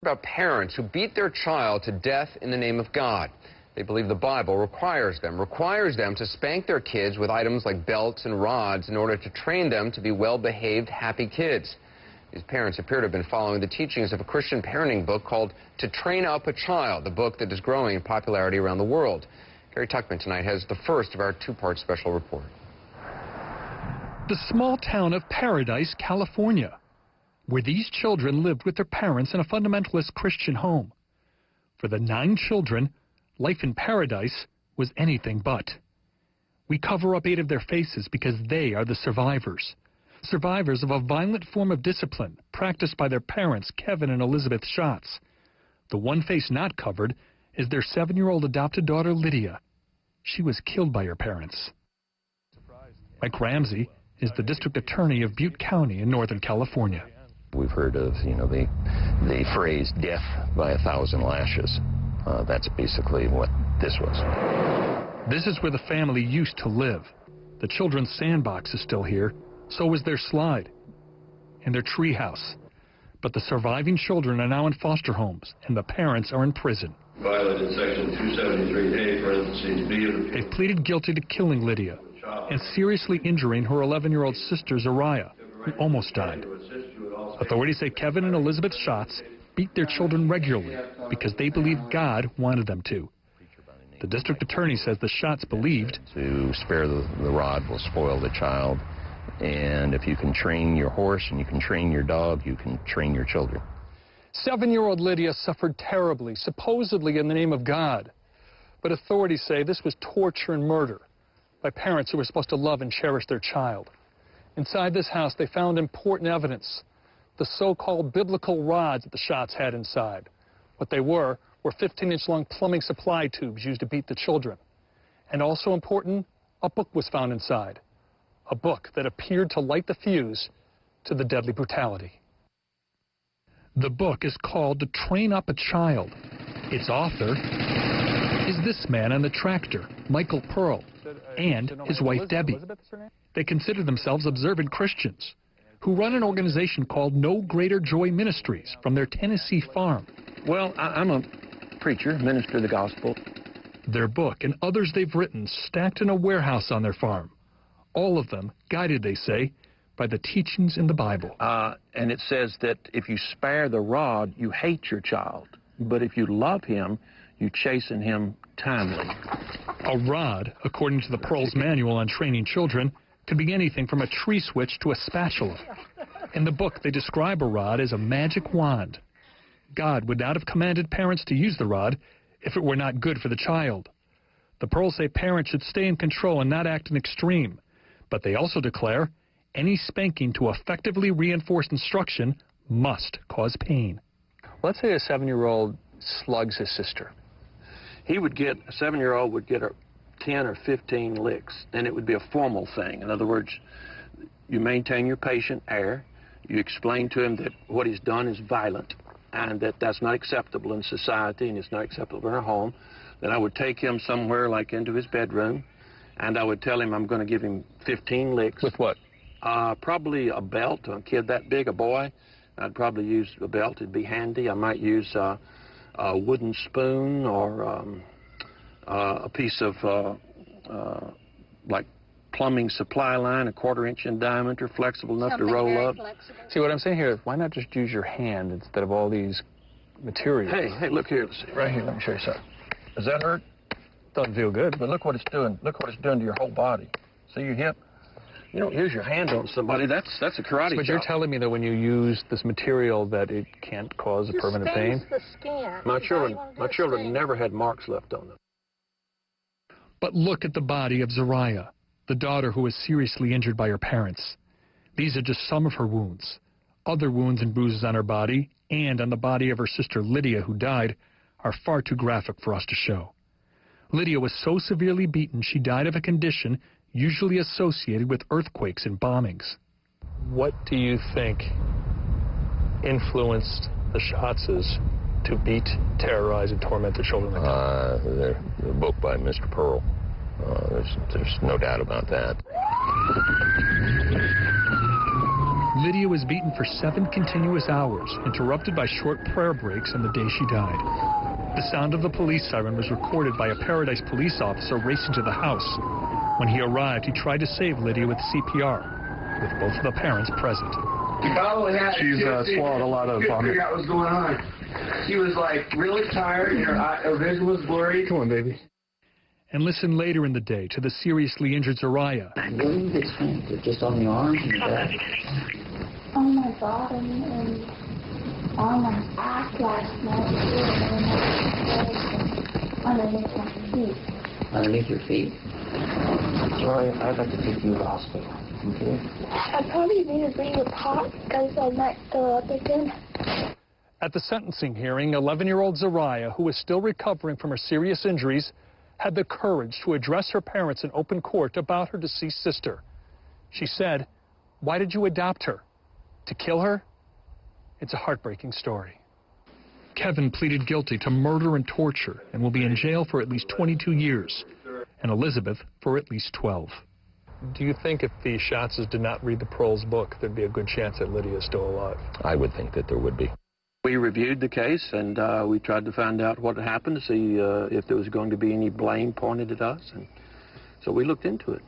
About parents who beat their child to death in the name of God. They believe the Bible requires them to spank their kids with items like belts and rods in order to train them to be well-behaved, happy kids. These parents appear to have been following the teachings of a Christian parenting book called To Train Up a Child, the book that is growing in popularity around the world. Gary Tuckman tonight has the first of our two-part special report. The small town of Paradise, California, where these children lived with their parents in a fundamentalist Christian home. For the 9 children, life in paradise was anything but. We cover up 8 of their faces because they are the survivors. Survivors of a violent form of discipline practiced by their parents, Kevin and Elizabeth Schatz. The one face not covered is their 7-year-old adopted daughter, Lydia. She was killed by her parents. Mike Ramsey is the district attorney of Butte County in Northern California. We've heard of, the phrase death by 1,000 lashes. That's basically what this was. This is where the family used to live. The children's sandbox is still here. So is their slide and their treehouse. But the surviving children are now in foster homes, and the parents are in prison. Violated Section 273A, parentheses B of the... They've pleaded guilty to killing Lydia and seriously injuring her 11-year-old sister, Zariah, who almost died. Authorities say Kevin and Elizabeth Schatz beat their children regularly because they believed God wanted them to. The district attorney says the Schatz believed to spare the rod will spoil the child, and if you can train your horse and you can train your dog, you can train your children. 7-year-old Lydia suffered terribly, supposedly in the name of God. But authorities say this was torture and murder by parents who were supposed to love and cherish their child. Inside this house, they found important evidence. The so-called biblical rods that the Schatz had inside. What they were 15-inch long plumbing supply tubes used to beat the children. And also important, a book was found inside. A book that appeared to light the fuse to the deadly brutality. The book is called To Train Up a Child. Its author is this man on the tractor, Michael Pearl, and his wife Debbie. They consider themselves observant Christians who run an organization called No Greater Joy Ministries from their Tennessee farm. Well, I'm a preacher, minister of the gospel. Their book and others they've written stacked in a warehouse on their farm. All of them guided, they say, by the teachings in the Bible. And it says that if you spare the rod, you hate your child. But if you love him, you chasten him timely. A rod, according to the Pearl's Manual on Training Children, could be anything from a tree switch to a spatula. In the book, they describe a rod as a magic wand. God would not have commanded parents to use the rod if it were not good for the child. The Pearls say parents should stay in control and not act in extreme. But they also declare any spanking to effectively reinforce instruction must cause pain. Let's say a 7-year-old slugs his sister. A 7-year-old would get 10 or 15 licks, and it would be a formal thing. In other words, you maintain your patient air. You explain to him that what he's done is violent and that that's not acceptable in society and it's not acceptable in our home. Then I would take him somewhere like into his bedroom, and I would tell him I'm going to give him 15 licks. With what? Probably a belt. A kid that big, a boy, I'd probably use a belt. It'd be handy. I might use a wooden spoon or a piece of like plumbing supply line, a 1/4 inch in diameter, flexible enough to roll up. Flexible. See, what I'm saying here is why not just use your hand instead of all these materials? Hey, look here. Let's see. Right here, let me show you something. Does that hurt? Doesn't feel good. But look what it's doing. Look what it's doing to your whole body. See your hip? You don't use your hand on somebody. That's a karate But chop. you're telling me that when you use this material that it can't cause a permanent pain? The skin. My children never had marks left on them. But look at the body of Zariah, the daughter who was seriously injured by her parents. These are just some of her wounds. Other wounds and bruises on her body and on the body of her sister Lydia, who died, are far too graphic for us to show. Lydia was so severely beaten she died of a condition usually associated with earthquakes and bombings. What do you think influenced the Schatzes to beat, terrorize, and torment their children like that? The book by Mr. Pearl. There's no doubt about that. Lydia was beaten for 7 continuous hours, interrupted by short prayer breaks on the day she died. The sound of the police siren was recorded by a Paradise police officer racing to the house. When he arrived, he tried to save Lydia with CPR, with both of the parents present. She's swallowed a lot of vomit. Figure out what's going on. She was like really tired, and her vision was blurry. Come on, baby. And listen later in the day to the seriously injured Zariah. I believe it's just on the arms and the back. On my bottom and on my back last night, and underneath my feet. Underneath your feet? Sorry, I'd like to take you to the hospital. Okay? I probably need to bring a pot because I might throw up again. At the sentencing hearing, 11-year-old Zariah, who was still recovering from her serious injuries, had the courage to address her parents in open court about her deceased sister. She said, "Why did you adopt her? To kill her?" It's a heartbreaking story. Kevin pleaded guilty to murder and torture and will be in jail for at least 22 years, and Elizabeth for at least 12. Do you think if the Schatzes did not read the Proles book, there'd be a good chance that Lydia is still alive? I would think that there would be. We reviewed the case, and we tried to find out what had happened to see if there was going to be any blame pointed at us. And so we looked into it.